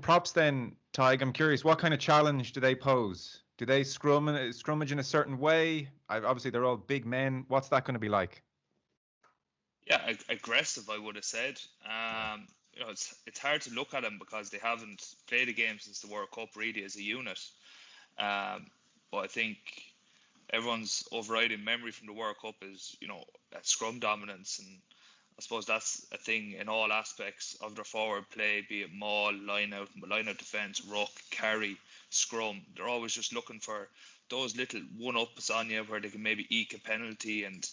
props then, Tadhg, I'm curious, what kind of challenge do they pose? Do they scrummage in a certain way? Obviously, they're all big men. What's that going to be like? Yeah, aggressive, I would have said. It's hard to look at them because they haven't played a game since the World Cup really as a unit. But I think everyone's overriding memory from the World Cup is, that scrum dominance, and I suppose that's a thing in all aspects of their forward play, be it maul, line out defence, ruck, carry, scrum. They're always just looking for those little one-ups on you where they can maybe eke a penalty and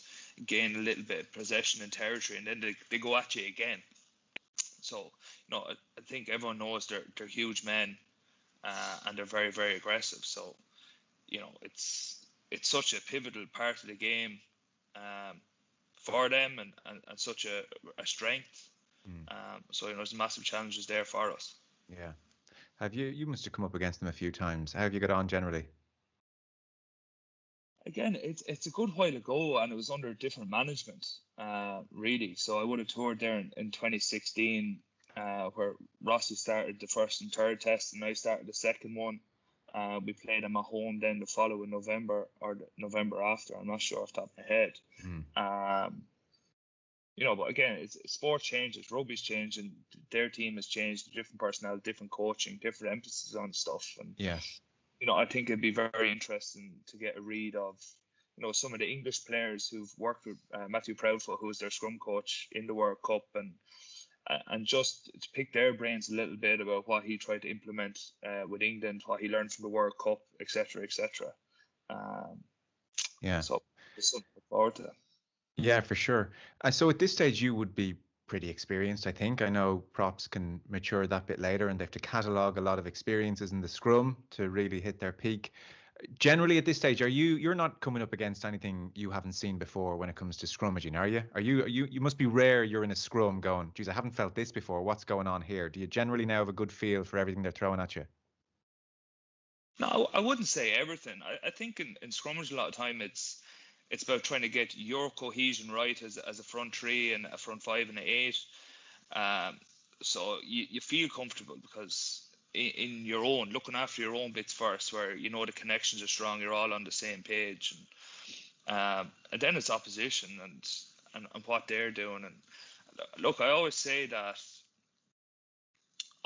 gain a little bit of possession and territory, and then they go at you again. So, I think everyone knows they're huge men, and they're very, very aggressive. So, it's such a pivotal part of the game for them, and such a strength. So, there's massive challenges there for us. Yeah. You must have come up against them a few times. How have you got on generally? Again, it's a good while ago, and it was under different management, really. So I would have toured there in 2016, where Rossi started the first and third test, and I started the second one. We played them at home then the following November, or the November after. I'm not sure off the top of my head. But again, sport changes, rugby's changing, their team has changed, different personnel, different coaching, different emphasis on stuff, and I think it'd be very interesting to get a read of, some of the English players who've worked with Matthew Proudfoot, who was their scrum coach in the World Cup, and just to pick their brains a little bit about what he tried to implement with England, what he learned from the World Cup, etc., etc. So there's something to look forward to that. Yeah, for sure. So at this stage, you would be pretty experienced, I think. I know props can mature that bit later, and they have to catalogue a lot of experiences in the scrum to really hit their peak. Generally, at this stage, you're not coming up against anything you haven't seen before when it comes to scrummaging, are you? You must be rare. You're in a scrum going, geez, I haven't felt this before. What's going on here? Do you generally now have a good feel for everything they're throwing at you? No, I wouldn't say everything. I think in scrummage a lot of time it's about trying to get your cohesion right as a front three and a front five and an eight. So you feel comfortable because in your own, looking after your own bits first, where the connections are strong, you're all on the same page, and then it's opposition and what they're doing. And look, I always say that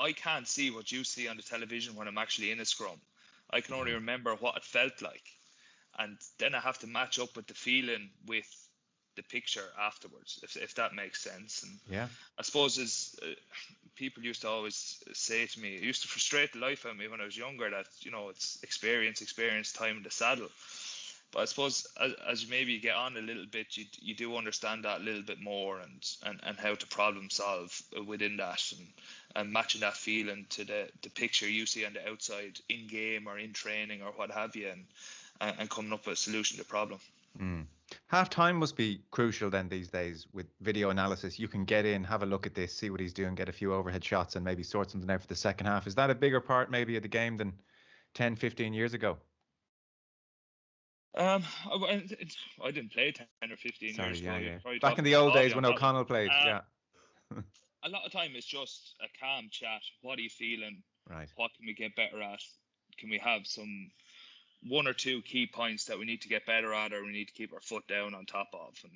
I can't see what you see on the television when I'm actually in a scrum. I can only remember what it felt like, and then I have to match up with the feeling with the picture afterwards, if that makes sense. And I suppose as people used to always say to me, it used to frustrate the life out of me when I was younger, that it's experience, time in the saddle. But I suppose as you maybe get on a little bit, you do understand that a little bit more, and how to problem solve within that, and matching that feeling to the picture you see on the outside in game or in training or what have you, and coming up with a solution to the problem. Half time must be crucial then these days with video analysis. You can get in, have a look at this, see what he's doing, get a few overhead shots, and maybe sort something out for the second half. Is that a bigger part maybe of the game than 10, 15 years ago? I didn't play 10 or 15 years ago. Yeah. Back in the old days when O'Connell played, A lot of time it's just a calm chat. What are you feeling? Right. What can we get better at? Can we have some one or two key points that we need to get better at, or we need to keep our foot down on top of? And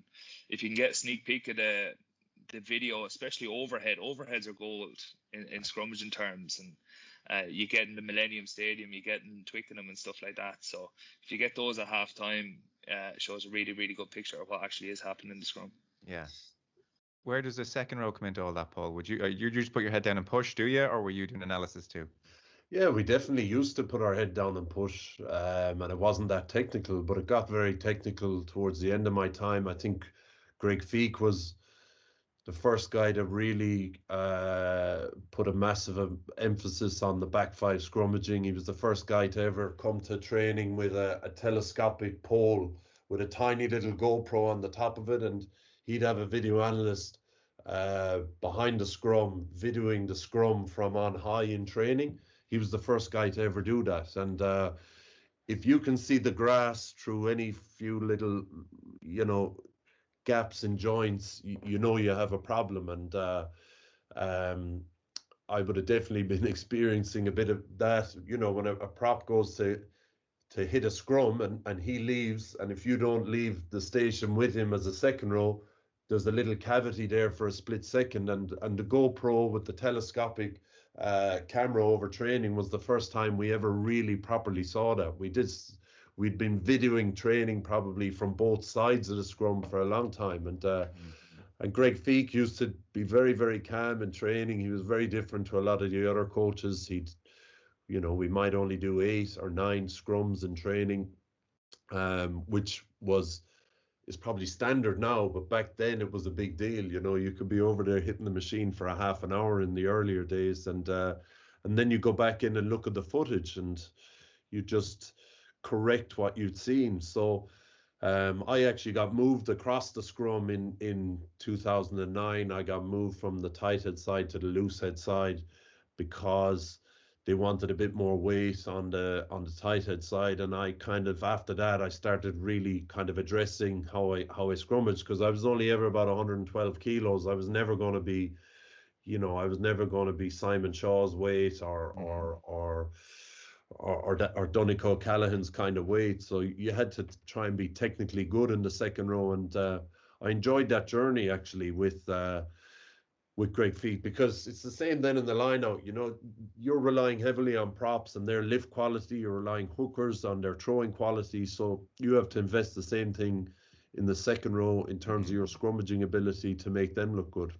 if you can get a sneak peek of the video, especially overheads are gold in scrummaging terms, and you get in the Millennium Stadium, you get in Twickenham and stuff like that. So if you get those at half time, it shows a really, really good picture of what actually is happening in the scrum. Yeah. Where does the second row come into all that, Paul? Would you just put your head down and push, do you, or were you doing analysis too? Yeah, we definitely used to put our head down and push, and it wasn't that technical, but it got very technical towards the end of my time. I think Greg Feek was the first guy to really put a massive emphasis on the back five scrummaging. He was the first guy to ever come to training with a telescopic pole with a tiny little GoPro on the top of it, and he'd have a video analyst behind the scrum, videoing the scrum from on high in training. He was the first guy to ever do that. And if you can see the grass through any few little, gaps in joints, you know you have a problem. And I would have definitely been experiencing a bit of that, you know, when a prop goes to hit a scrum and he leaves, and if you don't leave the station with him as a second row, there's a little cavity there for a split second, and the GoPro with the telescopic camera over training was the first time we ever really properly saw that. We'd been videoing training probably from both sides of the scrum for a long time, and Greg Feek used to be very, very calm in training. He was very different to a lot of the other coaches. You know, we might only do 8 or 9 scrums in training, which is probably standard now, but back then it was a big deal. You know, you could be over there hitting the machine for a half an hour in the earlier days, and then you go back in and look at the footage, and you just correct what you'd seen. So I actually got moved across the scrum in 2009. I got moved from the tight head side to the loose head side because they wanted a bit more weight on the tight head side, and I kind of, after that, I started really kind of addressing how I scrummaged, because I was only ever about 112 kilos. I was never going to be, you know, I was never going to be Simon Shaw's weight or Donegal Callahan's kind of weight. So you had to try and be technically good in the second row, and I enjoyed that journey actually with Greg Feet, because it's the same then in the line out. You know, you're relying heavily on props and their lift quality. You're relying hookers on their throwing quality. So you have to invest the same thing in the second row in terms of your scrummaging ability to make them look good.